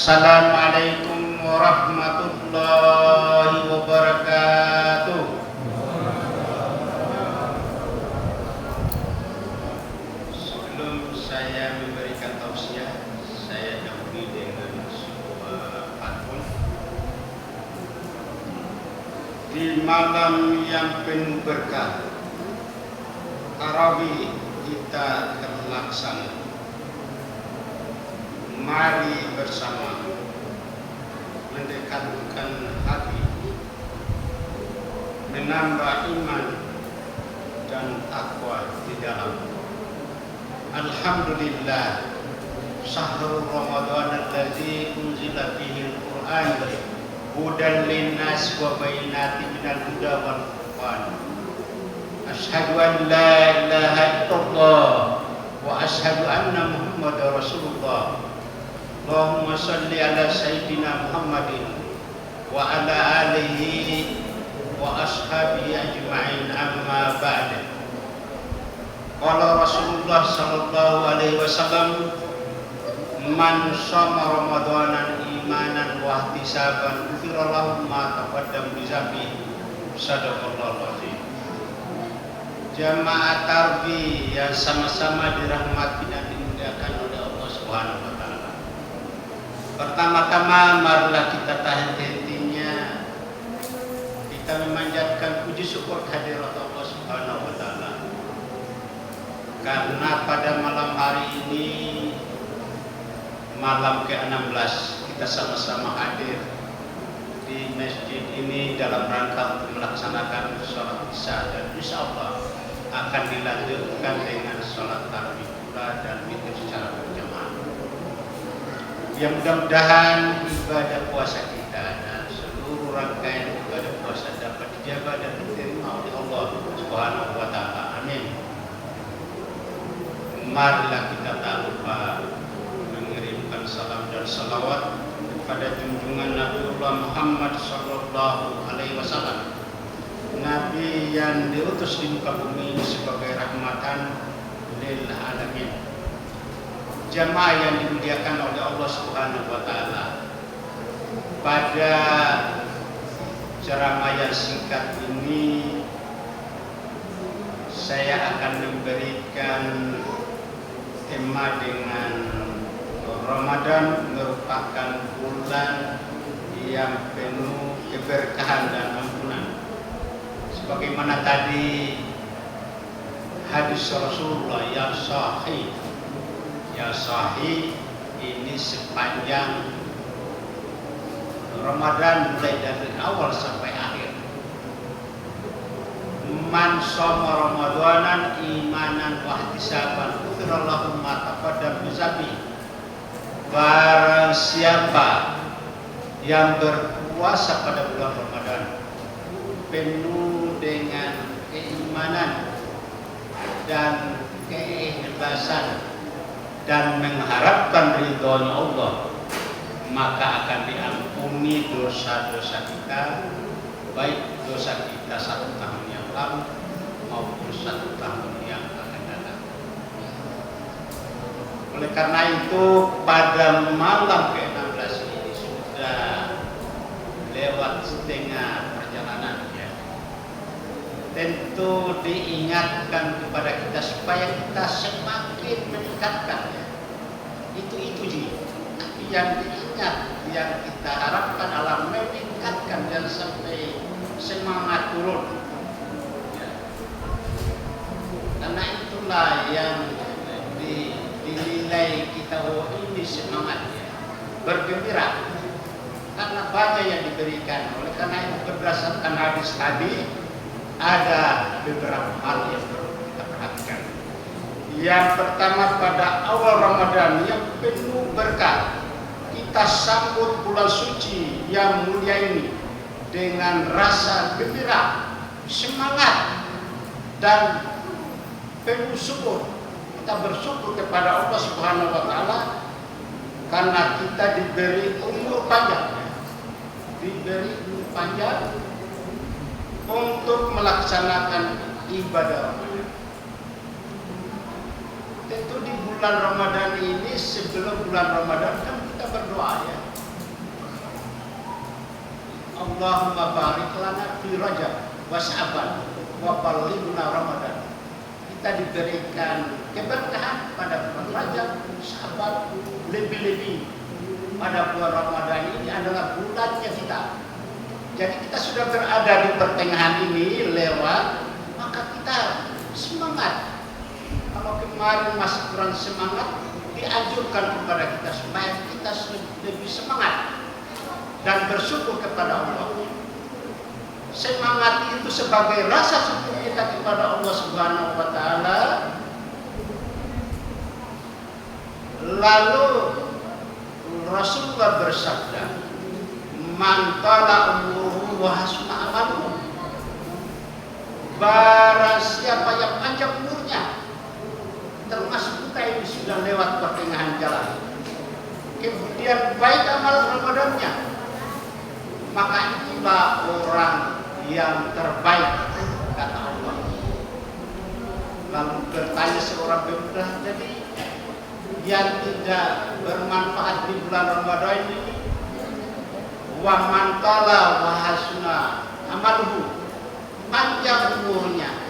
Assalamualaikum warahmatullahi wabarakatuh. Sebelum saya memberikan tausiah, saya dahului dengan sebuah pantun. Di malam yang penuh berkah, tarawih kita terlaksana. Mari bersama mendekatkan hati, menambah iman dan takwa di dalam. Alhamdulillah, syahrul Ramadan allazi unzila fihi al-Qur'an hudan linnas wa bayyinatin minal huda wal furqan. Asyhadu an la ilaha illallah wa asyhadu anna Muhammadar Rasulullah. Allahumma salli ala Sayyidina Muhammadin wa ala alihi wa ashabihi ajma'in, amma ba'd. Qala Rasulullah sallallahu alaihi wasallam, man shoma ramadanan imanan wa ihtisaban ghufira lahu ma taqaddama min dzambi. Shadaqallahu azim. Jamaah tarawih yang sama-sama dirahmati dan dimuliakan oleh Allah Subhanahu wa taala. Pertama-tama marilah kita tahan hatinya, kita memanjatkan puji syukur kehadirat Allah Subhanahu wa taala. Karena pada malam hari ini, malam ke-16, kita sama-sama hadir di masjid ini dalam rangka untuk melaksanakan sholat isya, dan insya Allah akan dilanjutkan dengan sholat tarawih pula dan witir secara berjamaah. Yang mudah-mudahan ibadah puasa kita dan seluruh rangkaian ibadah puasa dapat dijaga dan diterima oleh Allah Subhanahu wa taala. Amin. Marilah kita tak lupa mengirimkan salam dan salawat kepada junjungan Nabiullah Muhammad sallallahu alaihi wasallam, Nabi yang diutus di muka bumi ini sebagai rahmatan lil alamin. Jamaah yang dimuliakan oleh Allah Subhanahu wa taala, pada ceramah yang singkat ini saya akan memberikan tema dengan Ramadan merupakan bulan yang penuh keberkahan dan ampunan. Sebagaimana tadi hadis Rasulullah yang sahih, ini sepanjang Ramadan mulai dari awal sampai akhir. Man shoma ramadanan imanan wa ihtisaban ghufira lahu ma taqaddama min dzambi. Barang siapa yang berpuasa pada bulan Ramadan penuh dengan keimanan dan keikhlasan dan mengharapkan ridhonya Allah, maka akan diampuni dosa-dosa kita, baik dosa kita 1 tahun yang lalu maupun 1 tahun yang akan datang. Oleh karena itu, pada malam ke-16 ini sudah lewat setengah perjalanan, ya. Tentu diingatkan kepada kita supaya kita semakin meningkatkan, ya. Itu yang diingat, yang kita harapkan adalah meningkatkan dan sampai semangat turun, ya. Karena itulah yang dinilai kita, oh ini semangat, ya, bergembira karena banyak yang diberikan. Oleh karena itu, berdasarkan hadis tadi ada beberapa hal yang perlu kita perhatikan. Yang pertama, pada awal Ramadan yang penuh berkah, kita sambut bulan suci yang mulia ini dengan rasa gembira, semangat, dan penuh syukur. Kita bersyukur kepada Allah Subhanahu wa taala karena kita diberi umur panjang, untuk melaksanakan ibadah Ramadan. Tentu di bulan Ramadan ini, sebelum bulan Ramadan kan kita berdoa, ya. Allahumma barik lana fi Rajab wa Sya'ban wa ballighna Ramadan. Kita diberikan keberkahan pada bulan Rajab, Sya'ban, lebih-lebih pada bulan Ramadan ini adalah bulannya kita. Jadi kita sudah berada di pertengahan ini lewat, maka kita semangat. Kalau kemarin masih kurang semangat, dianjurkan kepada kita supaya kita lebih semangat dan bersyukur kepada Allah. Semangat itu sebagai rasa syukur kita kepada Allah Subhanahu wa taala. Lalu Rasulullah bersabda, "Man tala umruhu wa hasuna amaluhu." Barang siapa yang panjang umurnya, termasuk kita ini sudah lewat pertengahan jalan, kemudian baik amal Ramadannya, maka itulah orang yang terbaik, kata Allah. Lalu bertanya seorang pemuda tadi, yang tidak bermanfaat di bulan Ramadan ini, wa man tala wa hasuna amaluhu, panjang umurnya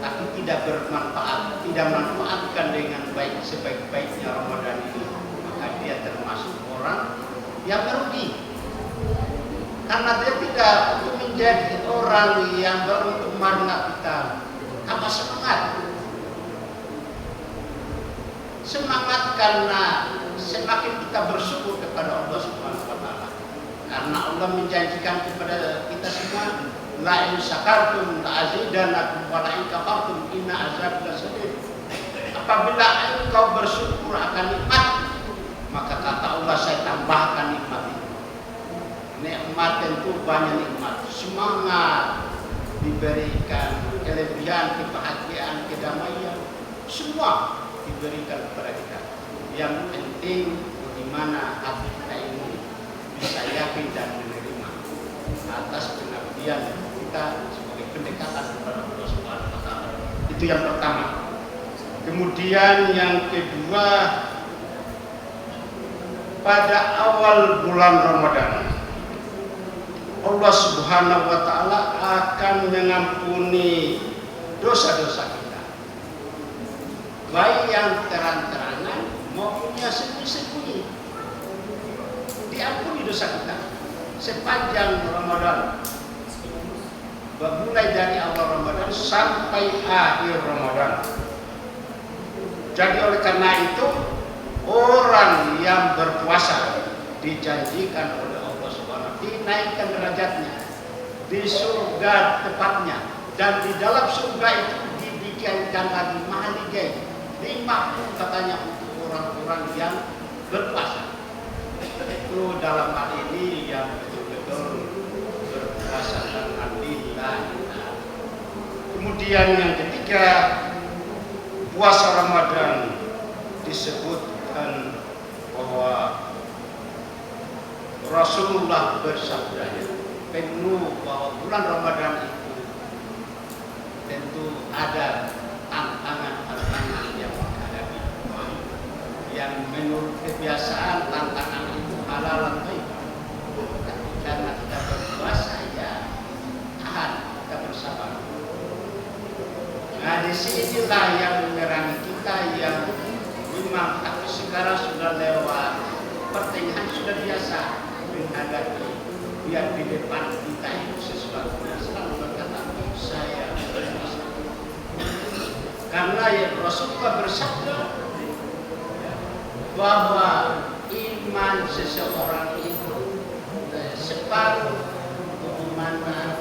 tapi tidak bermanfaat, tidak manfaatkan dengan baik sebaik-baiknya Ramadan ini, maka dia termasuk orang yang merugi. Karena dia tidak menjadi orang yang beruntung marna kita tambah semangat. Semangat karena semakin kita bersyukur kepada Allah Subhanahu wa taala. Karena Allah menjanjikan kepada kita semua, la in syakartum la azidannakum wa la in kafartum inna azabi lasyadid. Apabila engkau bersyukur akan nikmat, maka kata Allah, saya tambahkan nikmat itu. Nikmat tentu banyak nikmat, semangat, diberikan kelebihan, kebahagiaan, kedamaian, semua diberikan kepada kita. Yang penting bagaimana hati kita ini bisa yakin dan menerima atas pengabdian kita sebagai pendekatan kepada Allah Subhanahu wa taala. Itu yang pertama. Kemudian yang kedua, pada awal bulan Ramadan Allah Subhanahu wa taala akan mengampuni dosa-dosa kita, baik yang terang-terangan maupun yang sembunyi-sembunyi. Diampuni dosa kita sepanjang Ramadan, mulai dari awal Ramadan sampai akhir Ramadan. Jadi oleh karena itu, orang yang berpuasa dijanjikan oleh Allah Subhanahu dinaikkan derajatnya di surga tepatnya, dan di dalam surga itu dibikinkan lagi mahligai 50 katanya untuk orang-orang yang berpuasa. Itu dalam hal ini yang betul-betul berpuasa karena lillah. Kemudian yang ketiga, puasa Ramadan disebutkan bahwa Rasulullah bersabda penuh bahwa bulan Ramadan itu tentu ada tantangan-tantangan yang menghadapi, yang menurut kebiasaan tantangan itu halal baik. Tapi karena kita berpuasa, ya tahan, kita bersabar. Nah, disinilah yang menyerang kita, yang memang tapi sekarang sudah lewat pertengahan, sudah biasa menghadapi biar di depan kita itu sesuatu yang selalu berkata saya berpuasa. Karena ya Rasulullah bersabda bahwa iman seseorang itu separuh bagaimana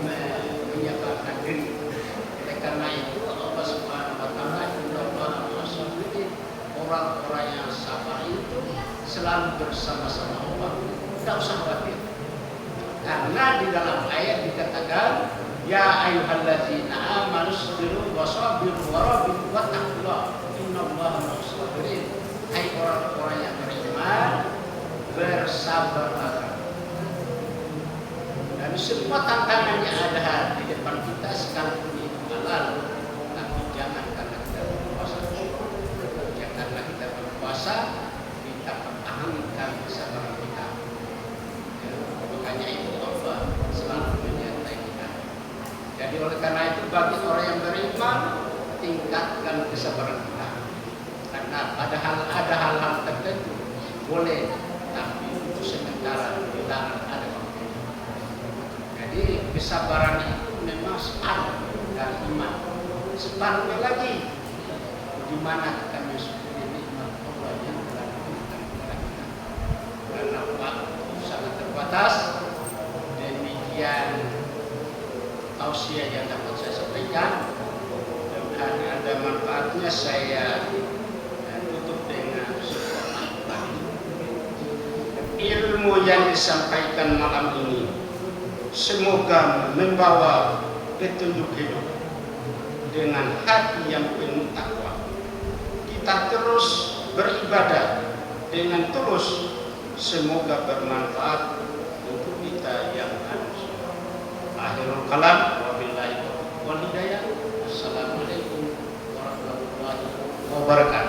menyebarkan diri. Oleh karena itu Allah Subhanahu wa taala orang-orang yang sabar itu selalu bersama-sama Allah. Tidak usah khawatir. Karena di dalam ayat dikatakan, ya ayyuhalladzina amanu sabiru wasabiru warabitu wattaqullah innallaha ma'as sabirin. Hai orang-orang yang beriman, bersabarlah. Dan semua tantangan yang ada di depan kita sekalipun itu halal, tapi jangan karena kita berpuasa. Karena kita berpuasa, kita pertahankan kesabaran kita. Ya, makanya itu Jadi oleh karena itu bagi orang yang beriman, tingkatkan kesabaran kita. Karena ada hal-hal tertentu boleh, tapi untuk sementara kita ada. Jadi kesabaran itu memang separuh dari iman. Separuhnya lagi, di mana kita mensyukuri nikmat Allah yang telah diberikan kepada kita. Karena waktu sangat terbatas, demikian tausiah yang dapat saya sampaikan. Dan ada manfaatnya, saya tutup dengan sebuah manfaat. Ilmu yang disampaikan malam ini semoga membawa petunjuk hidup dengan hati yang penuh takwa. Kita terus beribadah dengan tulus, semoga bermanfaat untuk kita yang manusia. Akhirul kalam, wabillahi wal hidayah. Assalamualaikum warahmatullahi wabarakatuh.